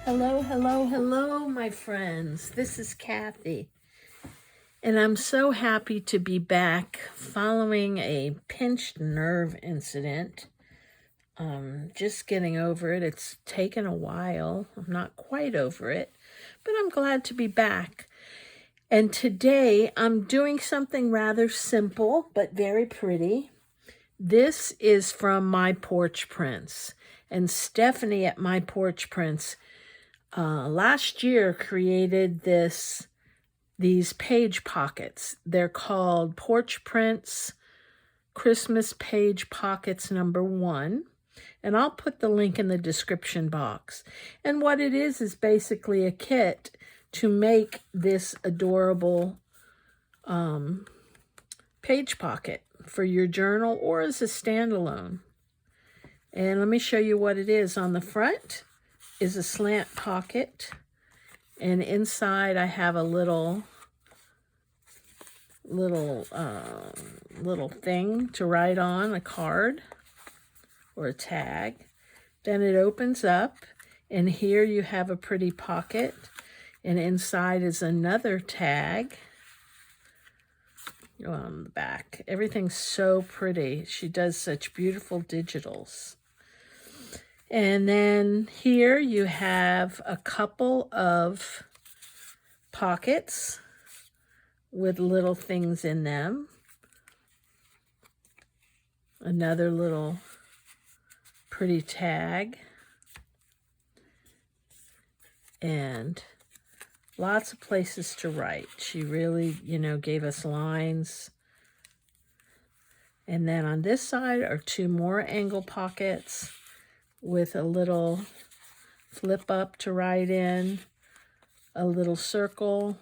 Hello, hello, hello, my friends. This is Kathy, and I'm so happy to be back following a pinched nerve incident. Just getting over it. It's taken a while. I'm not quite over it, but I'm glad to be back. And today I'm doing something rather simple, but very pretty. This is from My Porch Prints, and Stephanie at My Porch Prints last year created these page pockets. They're called Porch Prints Christmas Page Pockets #1. And I'll put the link in the description box. And what it is basically a kit to make this adorable page pocket for your journal or as a standalone. And let me show you what it is. On the front is a slant pocket, and inside I have a little thing to write on, a card or a tag. Then it opens up, and here you have a pretty pocket, and inside is another tag. Go on the back. Everything's so pretty. She does such beautiful digitals. And then here you have a couple of pockets with little things in them. Another little pretty tag. And lots of places to write. She really, gave us lines. And then on this side are two more angle pockets with a little flip up to write in, a little circle.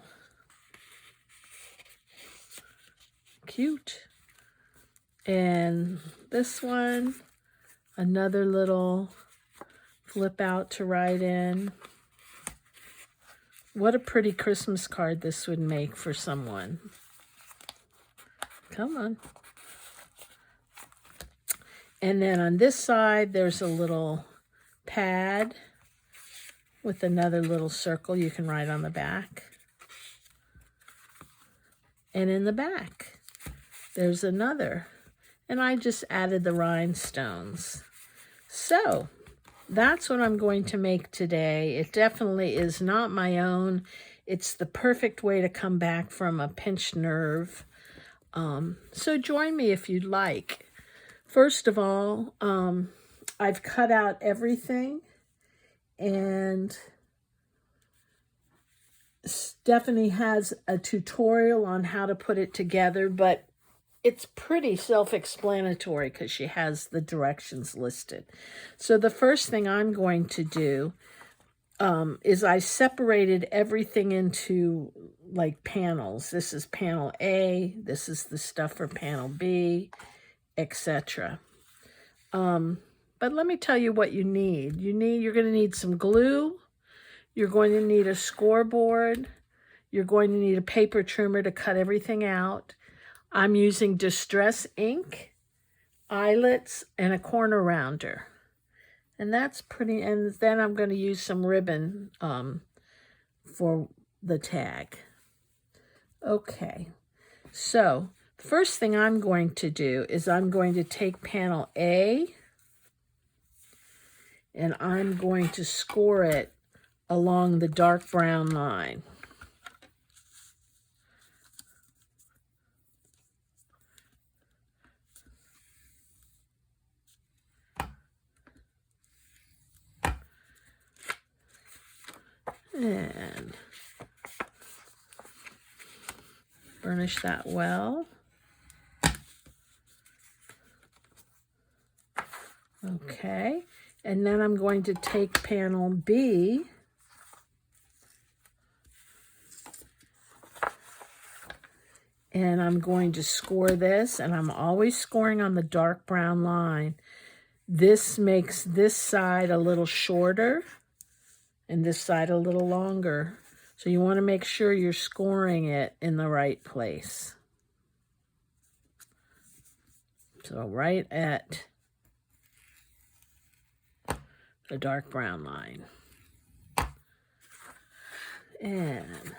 Cute. And this one, another little flip out to write in. What a pretty Christmas card this would make for someone. Come on. And then on this side, there's a little pad with another little circle you can write on the back. And in the back, there's another. And I just added the rhinestones. So that's what I'm going to make today. It definitely is not my own. It's the perfect way to come back from a pinched nerve. So join me if you'd like. First of all, I've cut out everything, and Stephanie has a tutorial on how to put it together, but it's pretty self-explanatory because she has the directions listed. So the first thing I'm going to do is I separated everything into like panels. This is panel A, this is the stuff for panel B, etc. But let me tell you what you need. You're going to need some glue. You're going to need a scoreboard. You're going to need a paper trimmer to cut everything out. I'm using Distress ink, eyelets, and a corner rounder. And that's pretty, and then I'm going to use some ribbon for the tag. Okay, so first thing I'm going to do is I'm going to take panel A, and I'm going to score it along the dark brown line. And burnish that well. Okay, and then I'm going to take panel B and I'm going to score this, and I'm always scoring on the dark brown line. This makes this side a little shorter and this side a little longer. So you want to make sure you're scoring it in the right place. So right at the dark brown line. And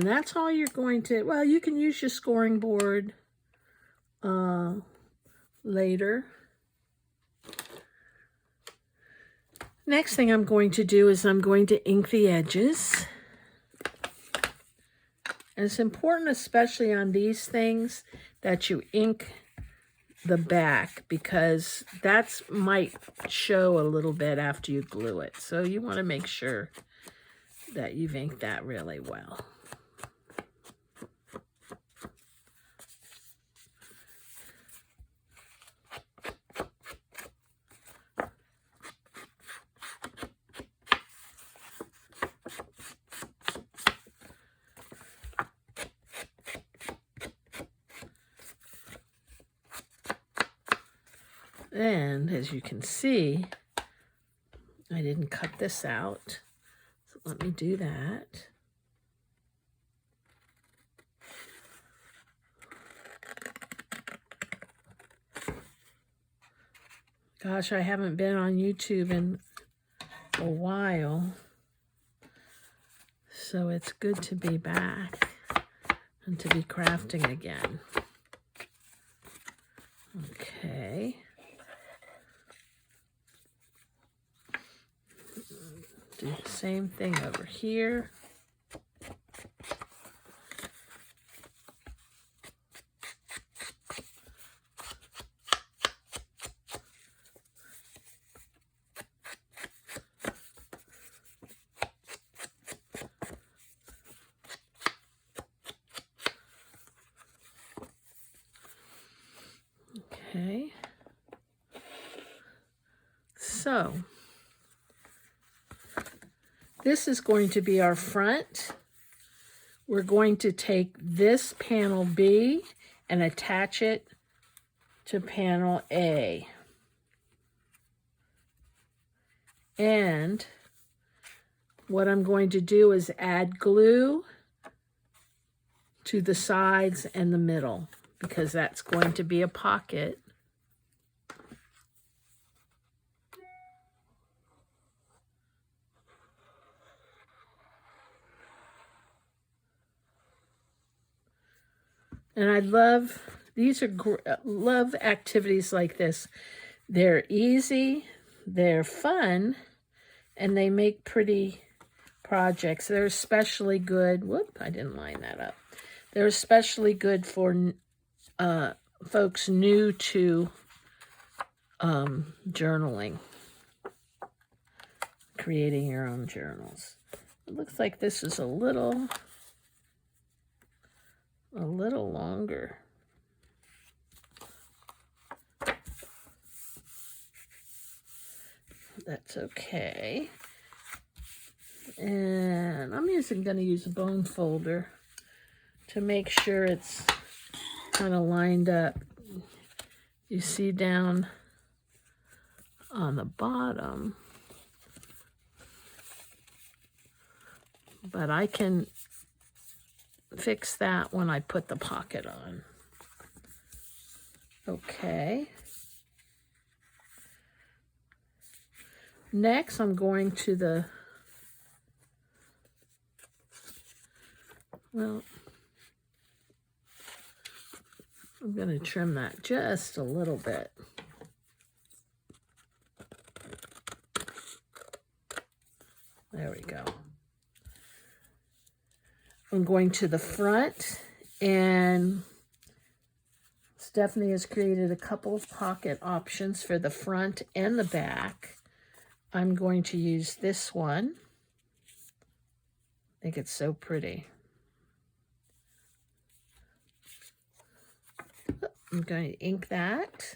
that's all you're going to, well, you can use your scoring board later. Next thing I'm going to do is I'm going to ink the edges. And it's important, especially on these things, that you ink the back, because that might show a little bit after you glue it. So you want to make sure that you've inked that really well. And as you can see, I didn't cut this out. So let me do that. Gosh, I haven't been on YouTube in a while. So it's good to be back and to be crafting again. Okay. Do the same thing over here. Okay. So this is going to be our front. We're going to take this panel B and attach it to panel A. And what I'm going to do is add glue to the sides and the middle, because that's going to be a pocket. And I love, love activities like this. They're easy, they're fun, and they make pretty projects. They're especially good, whoop, I didn't line that up. They're especially good for folks new to journaling, creating your own journals. It looks like this is a little longer. That's okay. And I'm going to use a bone folder to make sure it's kind of lined up. You see down on the bottom, but I can fix that when I put the pocket on. Okay. Next, I'm going to the, well, I'm going to trim that just a little bit. There we go. I'm going to the front, and Stephanie has created a couple of pocket options for the front and the back. I'm going to use this one. I think it's so pretty. I'm going to ink that.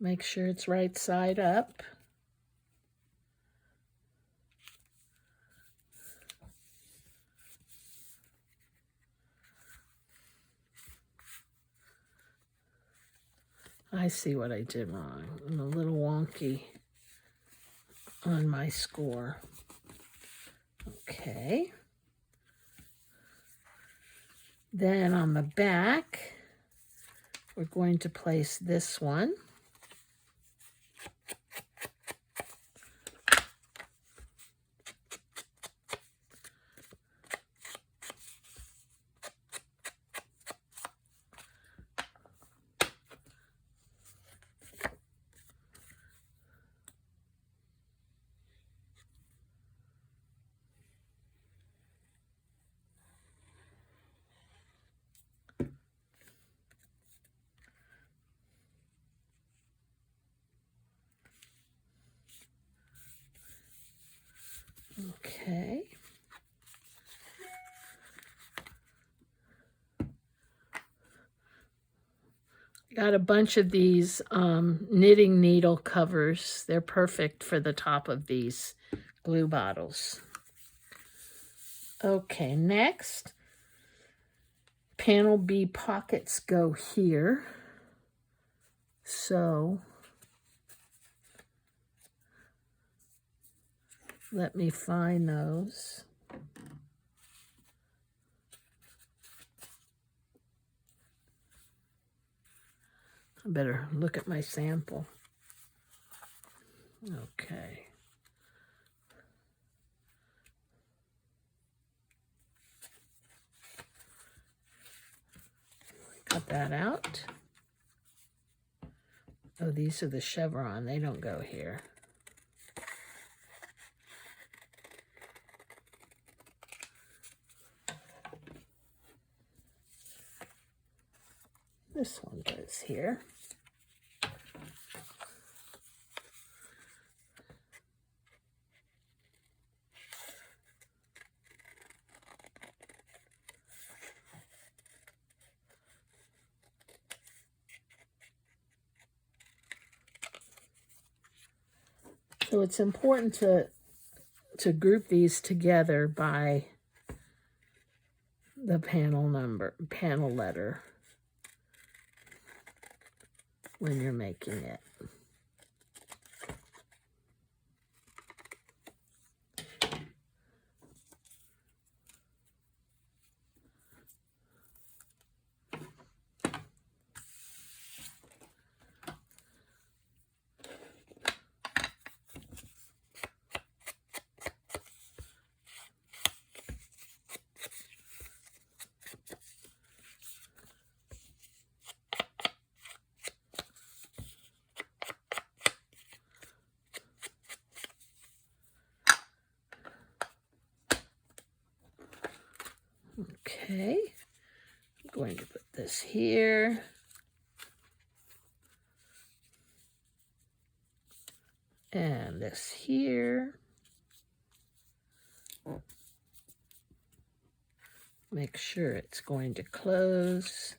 Make sure it's right side up. I see what I did wrong. I'm a little wonky on my score. Okay. Then on the back, we're going to place this one. Okay. Got a bunch of these knitting needle covers. They're perfect for the top of these glue bottles. Okay, next, panel B pockets go here. So let me find those. I better look at my sample. Okay. Cut that out. Oh, these are the chevron. They don't go here. This one goes here. So it's important to group these together by the panel letter when you're making it. Okay, I'm going to put this here. And this here. Make sure it's going to close.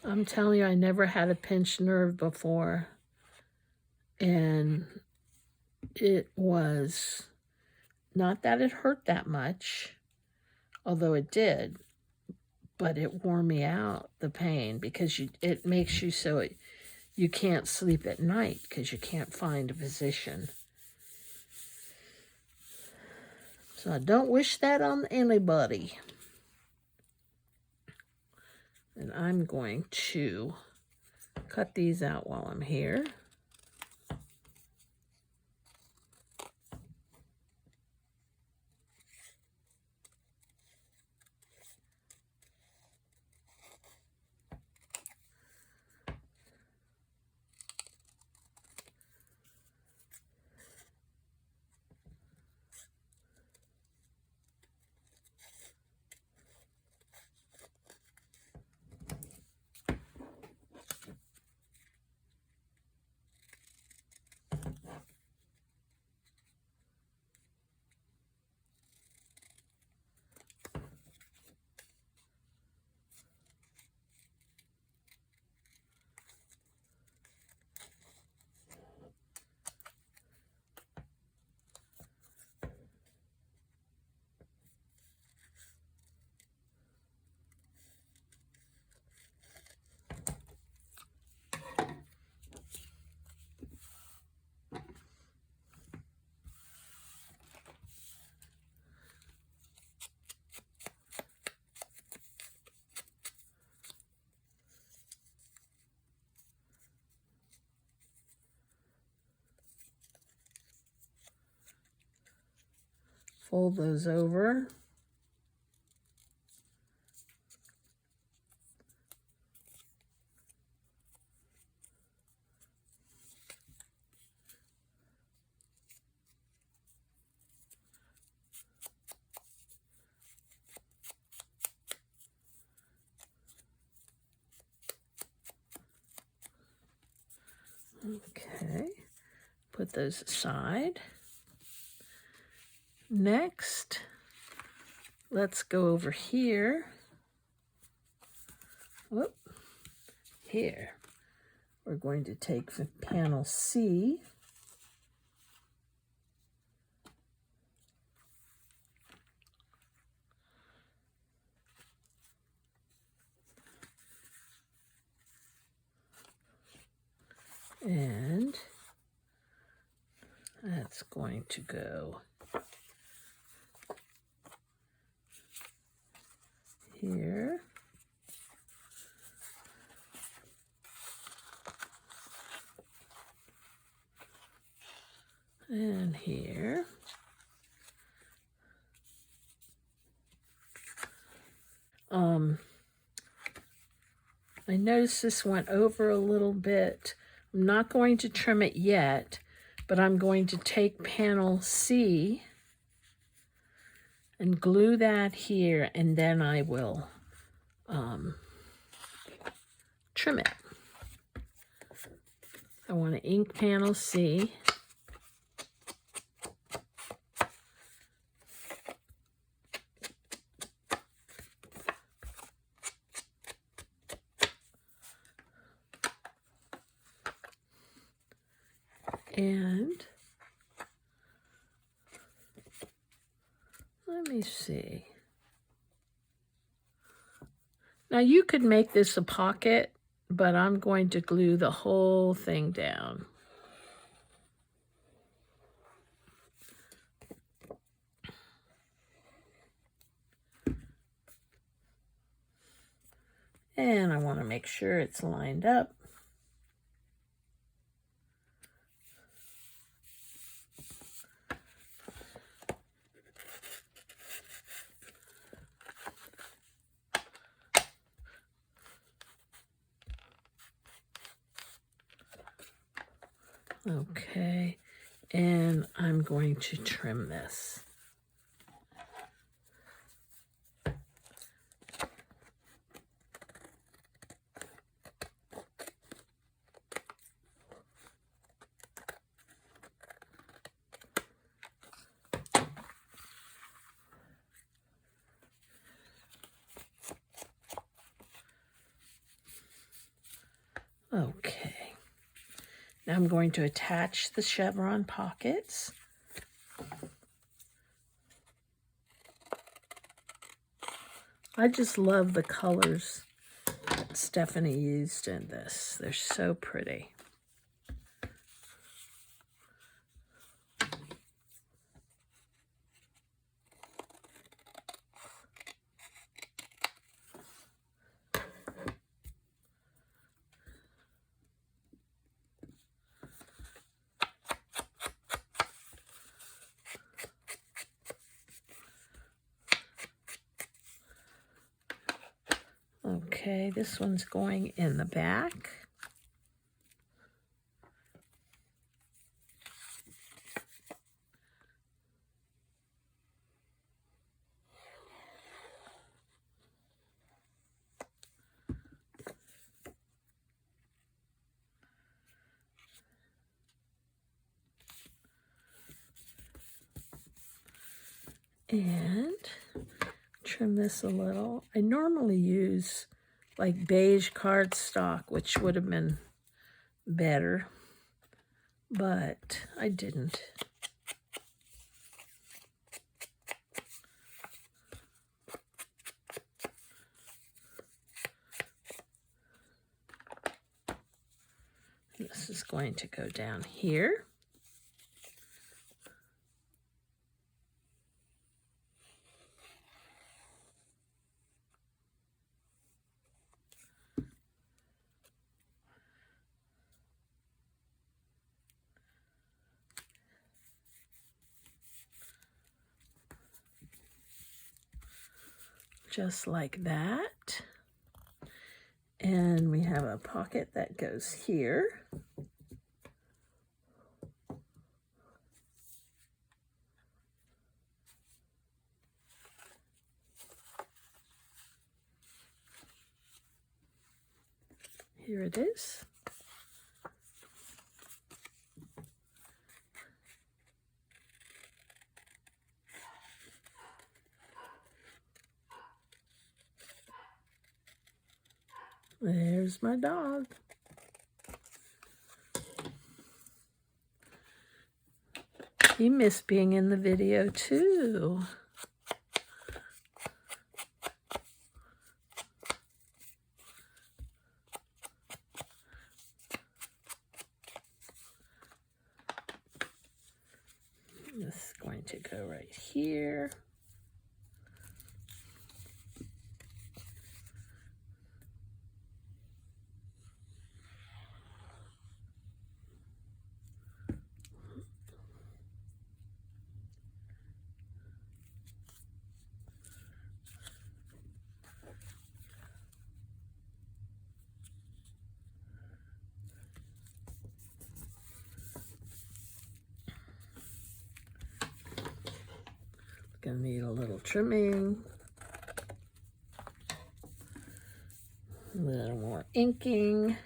I'm telling you, I never had a pinched nerve before, and it was not that it hurt that much, although it did, but it wore me out, the pain, because it makes you so you can't sleep at night because you can't find a position. So I don't wish that on anybody. And I'm going to cut these out while I'm here. Fold those over. Okay, put those aside. Next, let's go over here. Whoop. Here, we're going to take the panel C. And that's going to go here. And here. I noticed this went over a little bit. I'm not going to trim it yet, but I'm going to take panel C and glue that here, and then I will trim it. I want to ink panel C. And let me see. Now you could make this a pocket, but I'm going to glue the whole thing down. And I want to make sure it's lined up. Okay, and I'm going to trim this. Okay. Now I'm going to attach the chevron pockets. I just love the colors that Stephanie used in this. They're so pretty. Okay, this one's going in the back. And trim this a little. I normally use like beige cardstock, which would have been better, but I didn't. This is going to go down here. just like that. And we have a pocket that goes here. Here it is. There's my dog. He missed being in the video too. This is going to go right here. Gonna need a little trimming, a little more inking,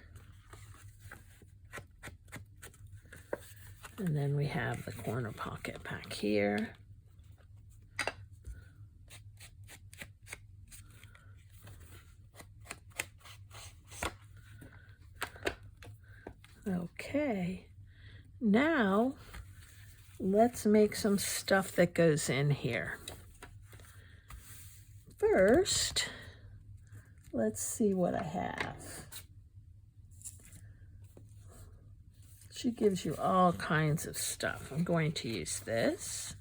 and then we have the corner pocket back here. Okay, now let's make some stuff that goes in here. First, let's see what I have. She gives you all kinds of stuff. I'm going to use this.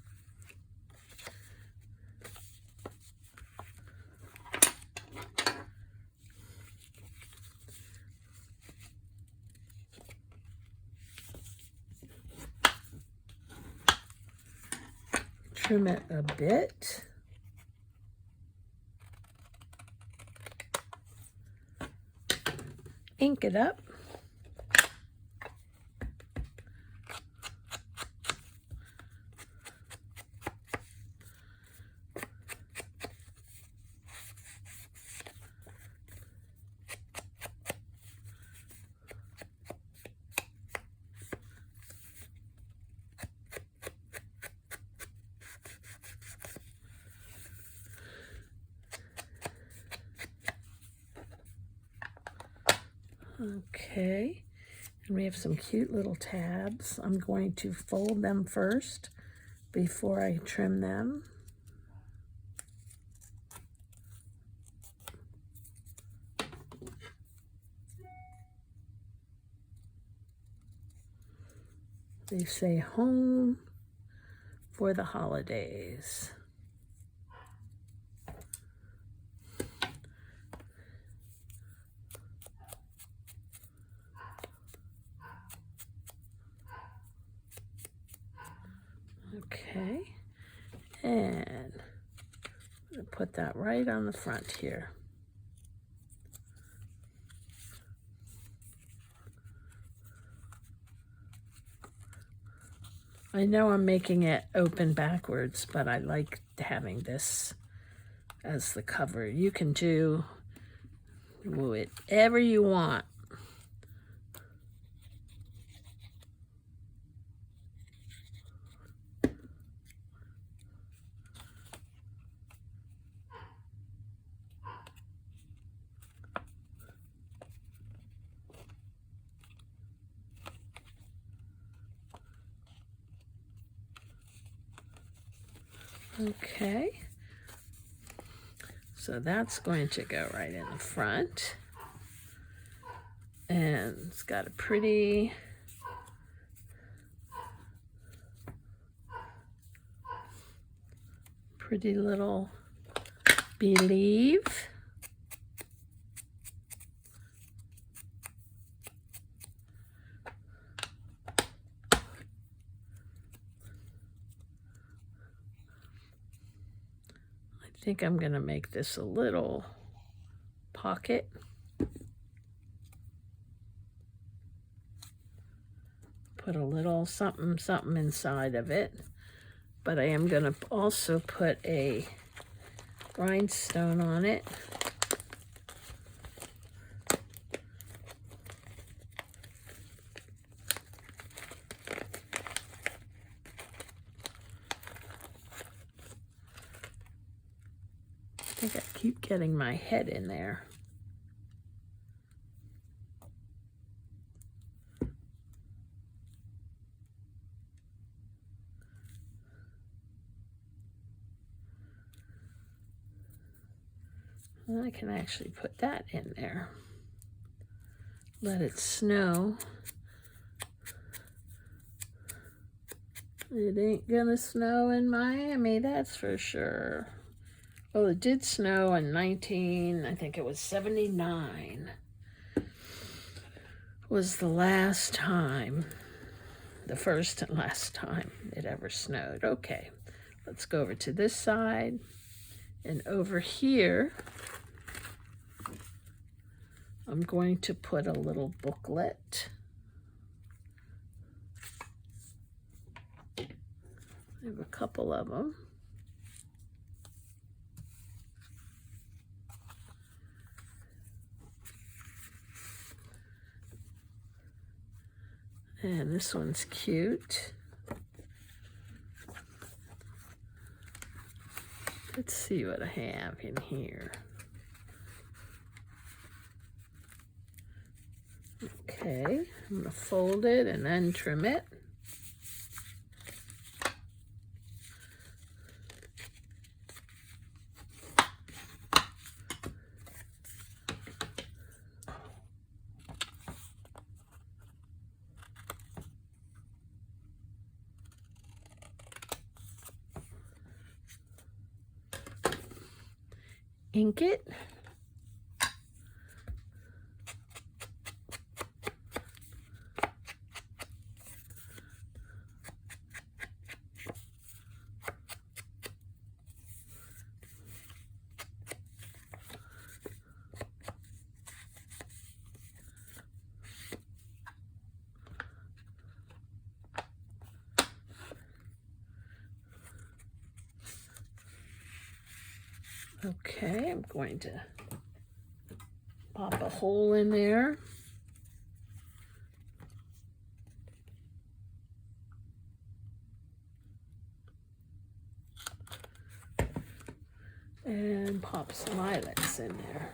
Trim it a bit. Ink it up. Okay, and we have some cute little tabs. I'm going to fold them first before I trim them. They say home for the holidays. Okay, and I'm going to put that right on the front here. I know I'm making it open backwards, but I like having this as the cover. You can do whatever you want. Okay, so that's going to go right in the front, and it's got a pretty little believe. I I think I'm going to make this a little pocket. Put a little something something inside of it. But I am going to also put a rhinestone on it. I think I keep getting my head in there. And I can actually put that in there. Let it snow. It ain't gonna snow in Miami, that's for sure. Oh, it did snow in I think it was 79. Was the last time, the first and last time it ever snowed. Okay, let's go over to this side. And over here, I'm going to put a little booklet. I have a couple of them. And this one's cute. Let's see what I have in here. Okay, I'm going to fold it and then trim it. Ink it. Okay, I'm going to pop a hole in there. And pop some eyelets in there.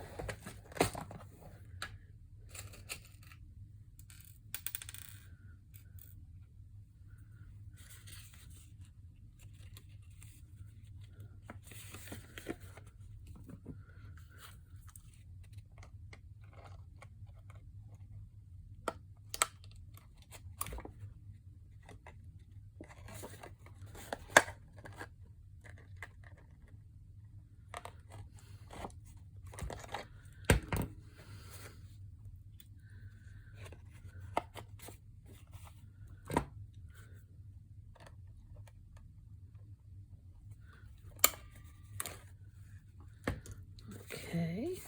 Okay,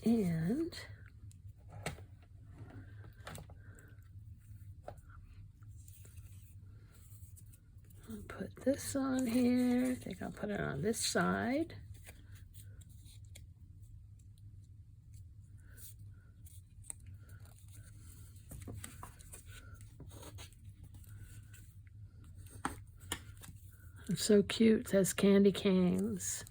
and I'll put this on here. I think I'll put it on this side. It's so cute, it says candy canes.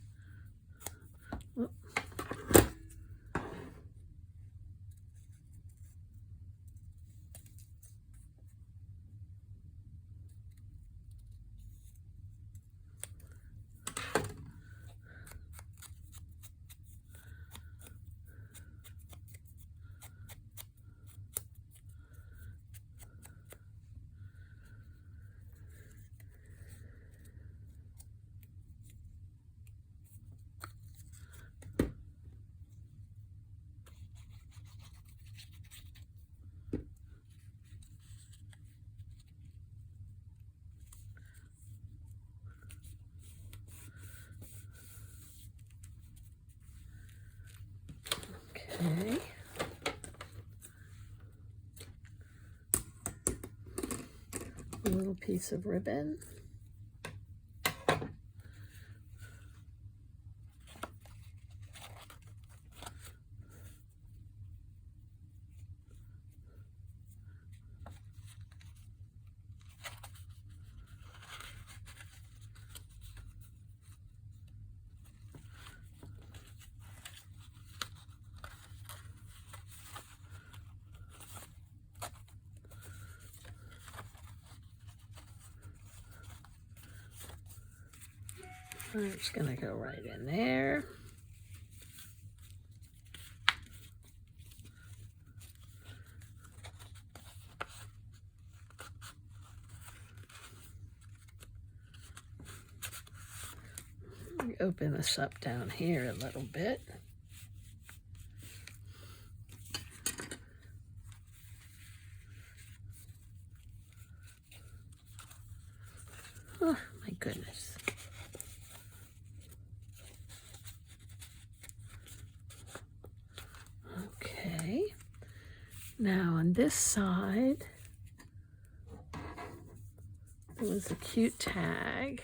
Okay. A little piece of ribbon. I'm just going to go right in there. Open this up down here a little bit. Oh, my goodness. Okay. Now on this side, there was a cute tag.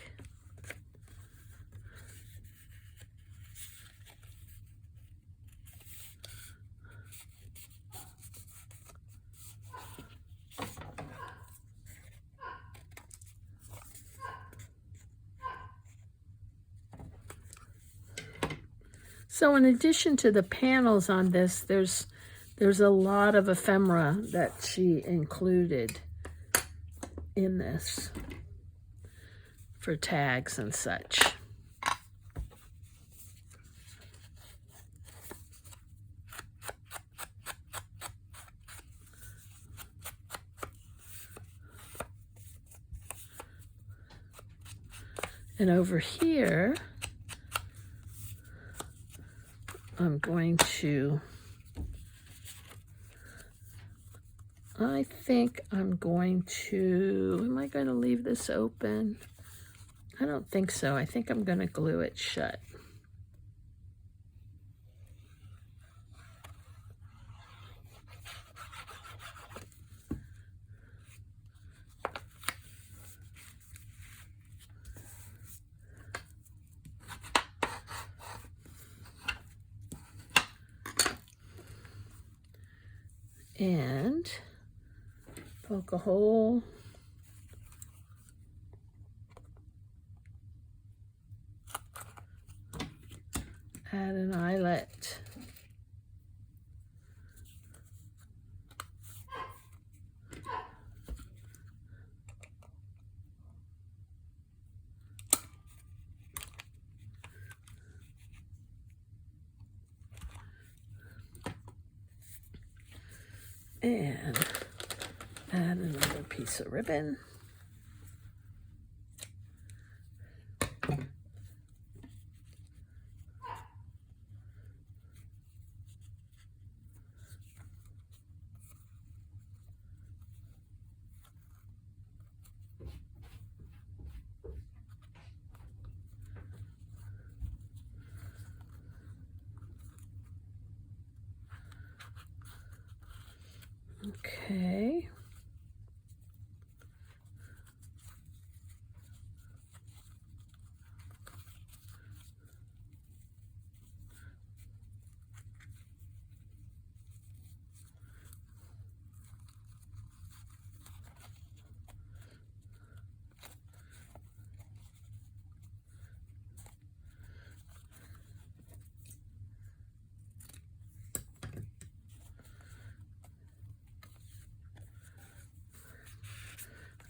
So in addition to the panels on this, there's a lot of ephemera that she included in this for tags and such. And over here, I'm going to, I think I'm going to, am I going to leave this open? I don't think so. I think I'm going to glue it shut. And poke a hole. Add an eyelet. And add another piece of ribbon. Okay.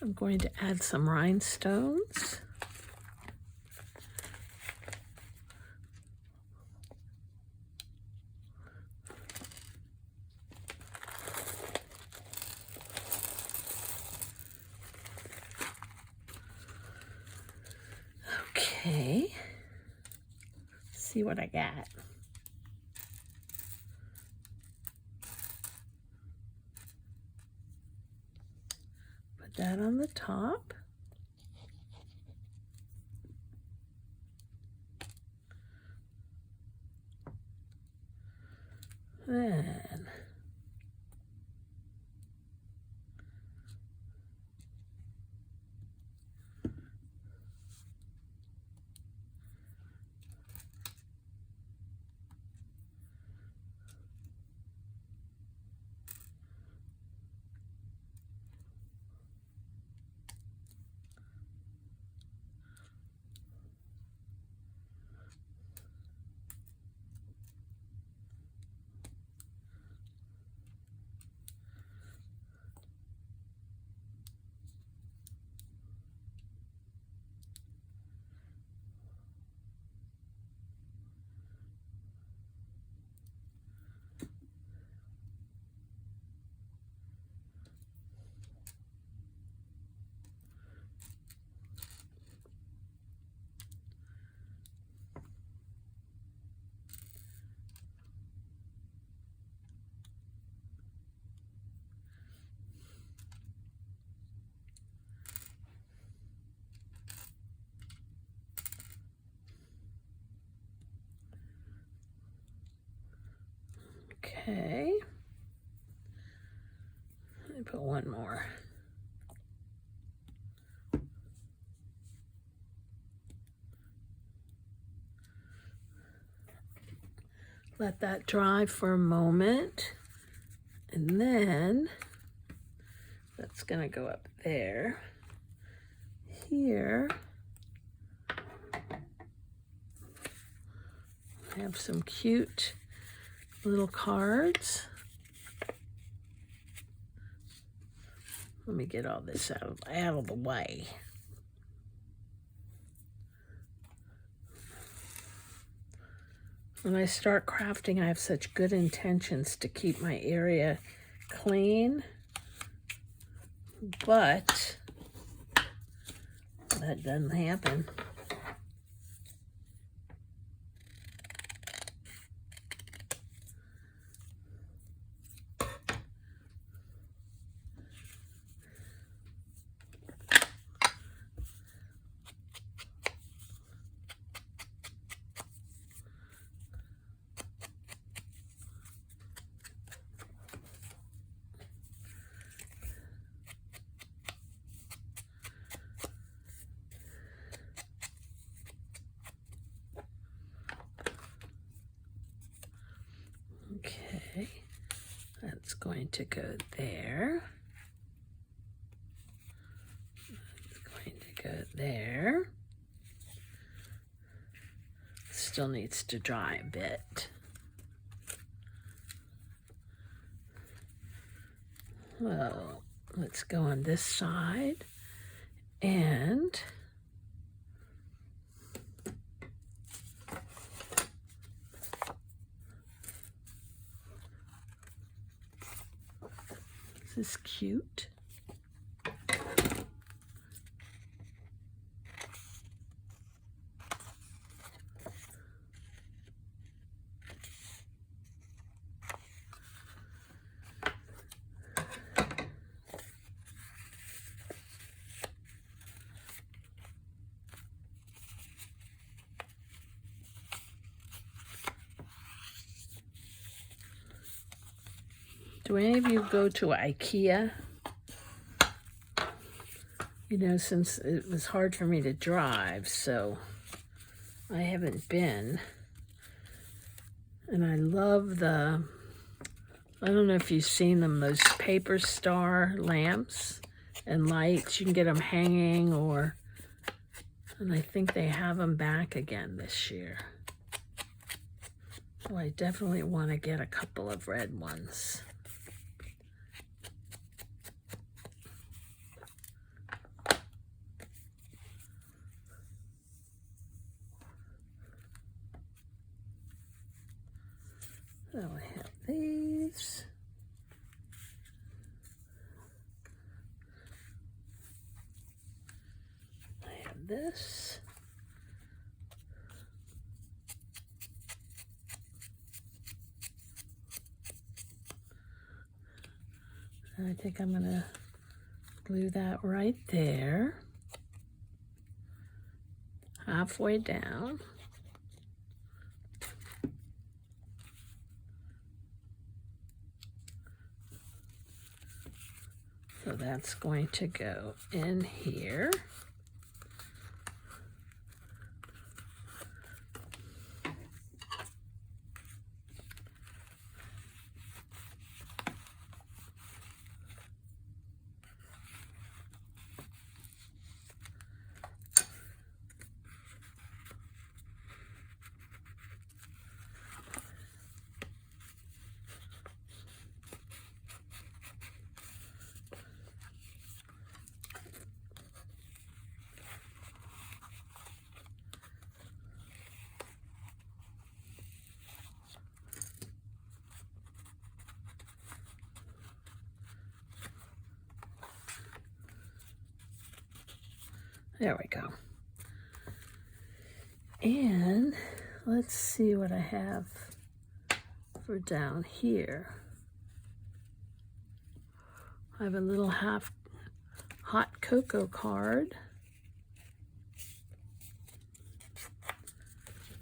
I'm going to add some rhinestones. Okay, let's see what I got. Put that on the top. Then okay. Let me put one more. Let that dry for a moment. And then that's going to go up there. Here, I have some cute little cards. Let me get all this out of the way. When I start crafting, I have such good intentions to keep my area clean, but that doesn't happen. Okay, that's going to go there. It's going to go there. Still needs to dry a bit. Well, let's go on this side and this is cute. Do any of you go to IKEA? You know, since it was hard for me to drive, so I haven't been. And I love I don't know if you've seen them, those paper star lamps and lights. You can get them hanging and I think they have them back again this year. So I definitely want to get a couple of red ones. So I have these. I have this. And I think I'm going to glue that right there, halfway down. So that's going to go in here. There we go. And let's see what I have for down here. I have a little half hot cocoa card.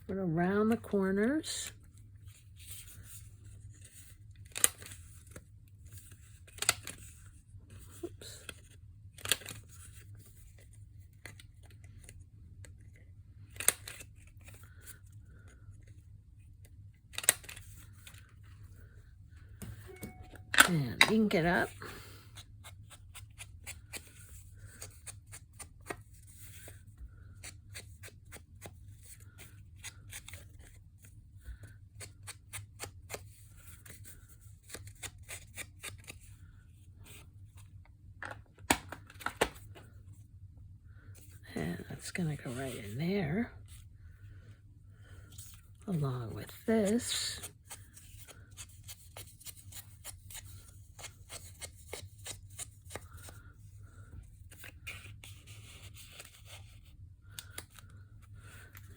Put around the corners. Oops. And ink it up. And that's going to go right in there, along with this.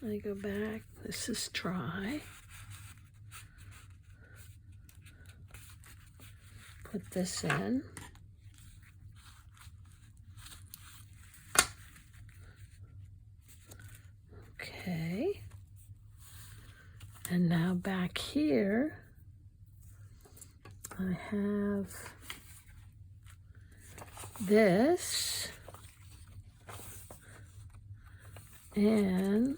I go back. This is dry. Put this in. Okay. And now back here, I have this. And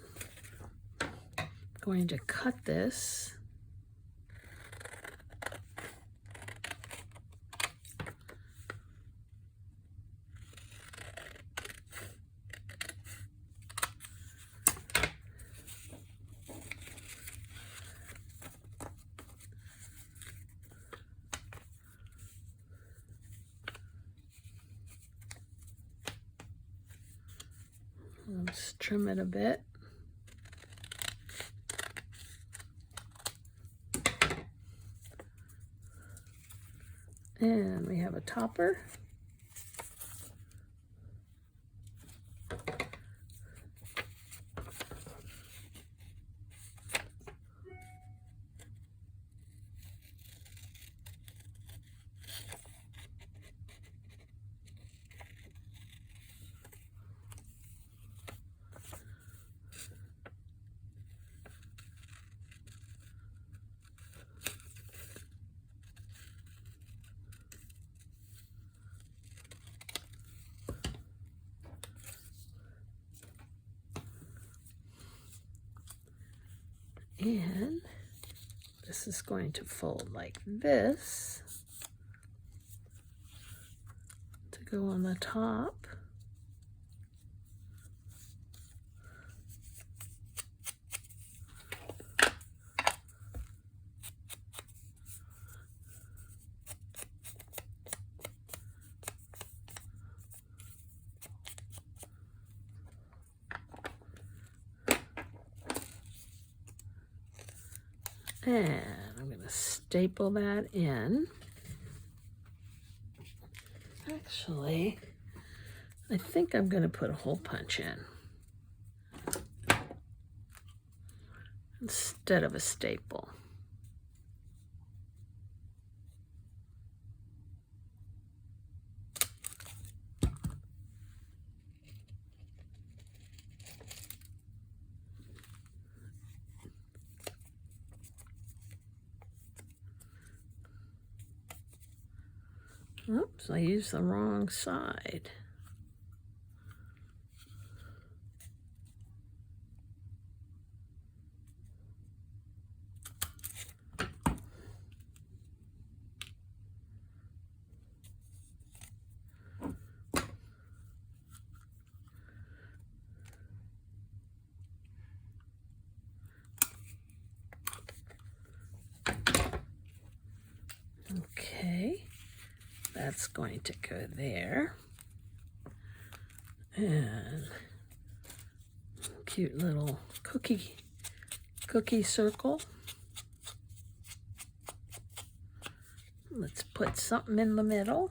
I'm going to cut this. Let's trim it a bit. And we have a topper. And this is going to fold like this to go on the top. And I'm going to staple that in. Actually, I think I'm going to put a hole punch in instead of a staple. Oops, I used the wrong side. Okay, that's going to go there. And cute little cookie circle. Let's put something in the middle.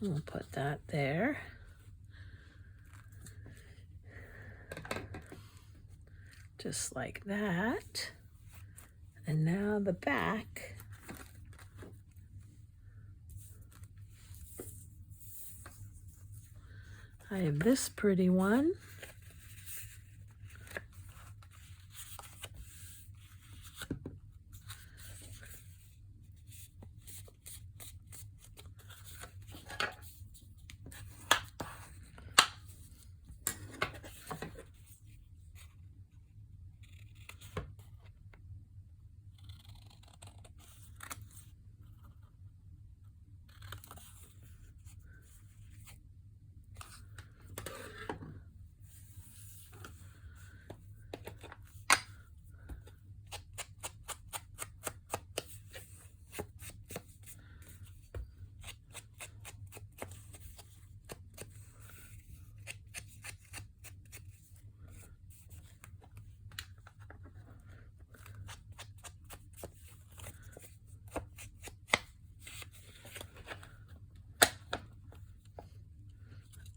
We'll put that there. Just like that. And now the back. I have this pretty one.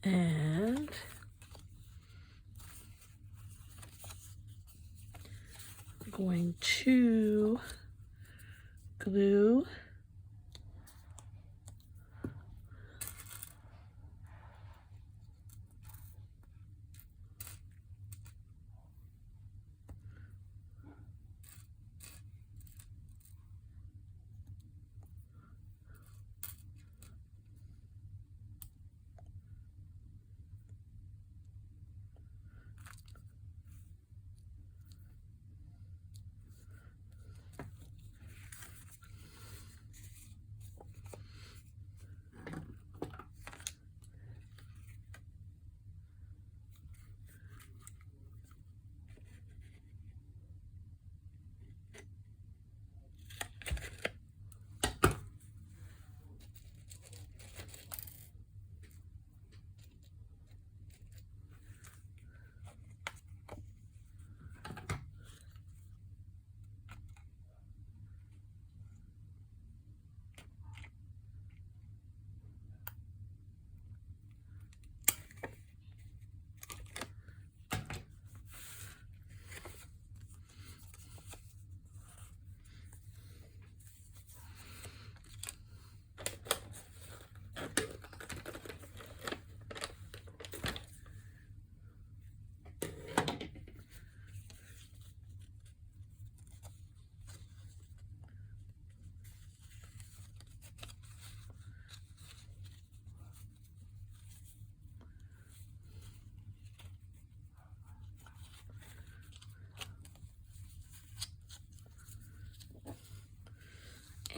And I'm going to glue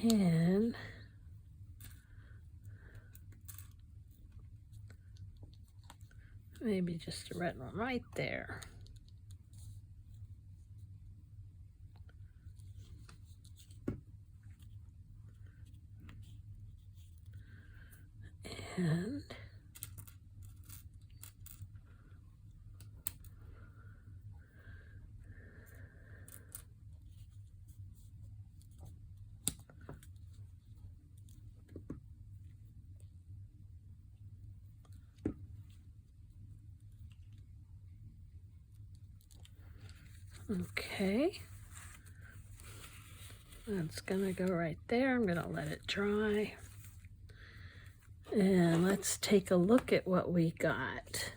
and maybe just a red one right there. And okay, that's gonna go right there. I'm gonna let it dry. And let's take a look at what we got.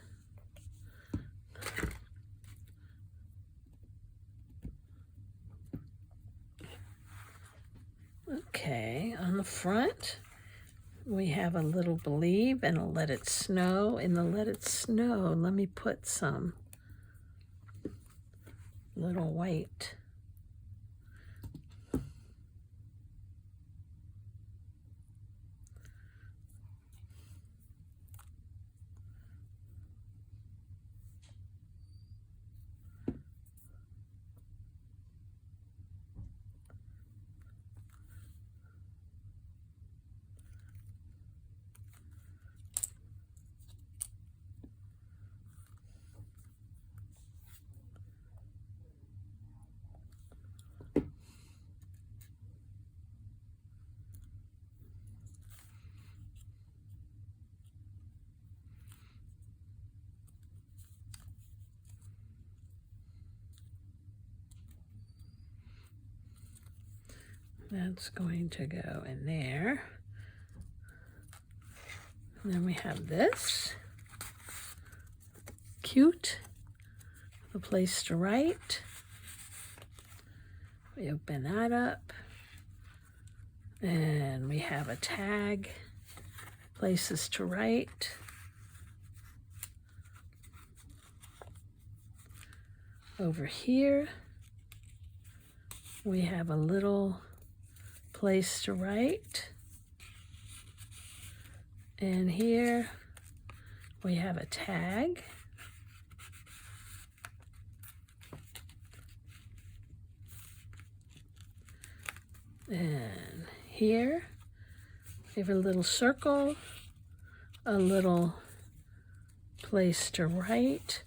Okay, on the front, we have a little believe and a let it snow. In the let it snow, let me put some little white. That's going to go in there. And then we have this. Cute. A place to write. We open that up. And we have a tag. Places to write. Over here, we have a little place to write. And here we have a tag. And here we have a little circle, a little place to write.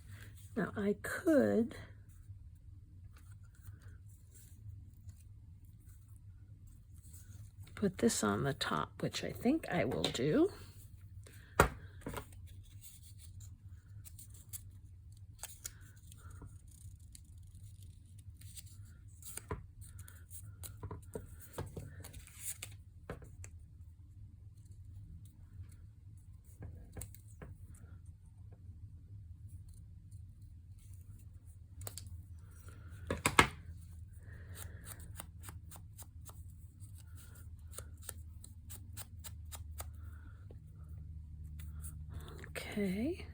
Now I could put this on the top, which I think I will do. Okay.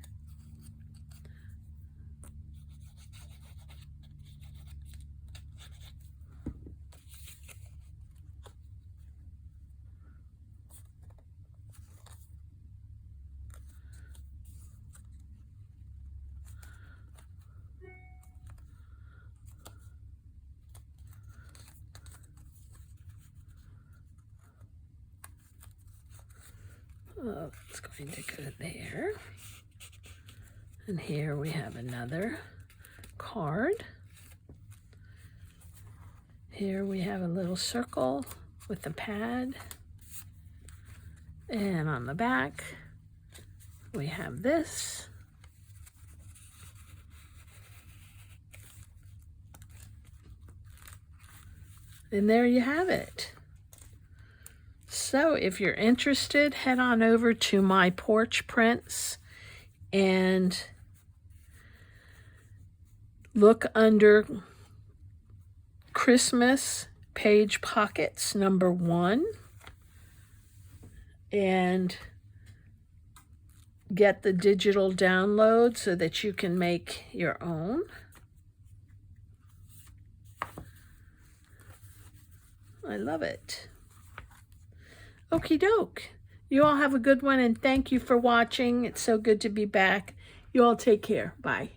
Oh, it's going to go there. And here we have another card. Here we have a little circle with a pad. And on the back, we have this. And there you have it. So if you're interested, head on over to my Porch prints and look under Christmas page pockets #1 and get the digital download so that you can make your own. I love it. Okie doke. You all have a good one, and thank you for watching. It's so good to be back. You all take care. Bye.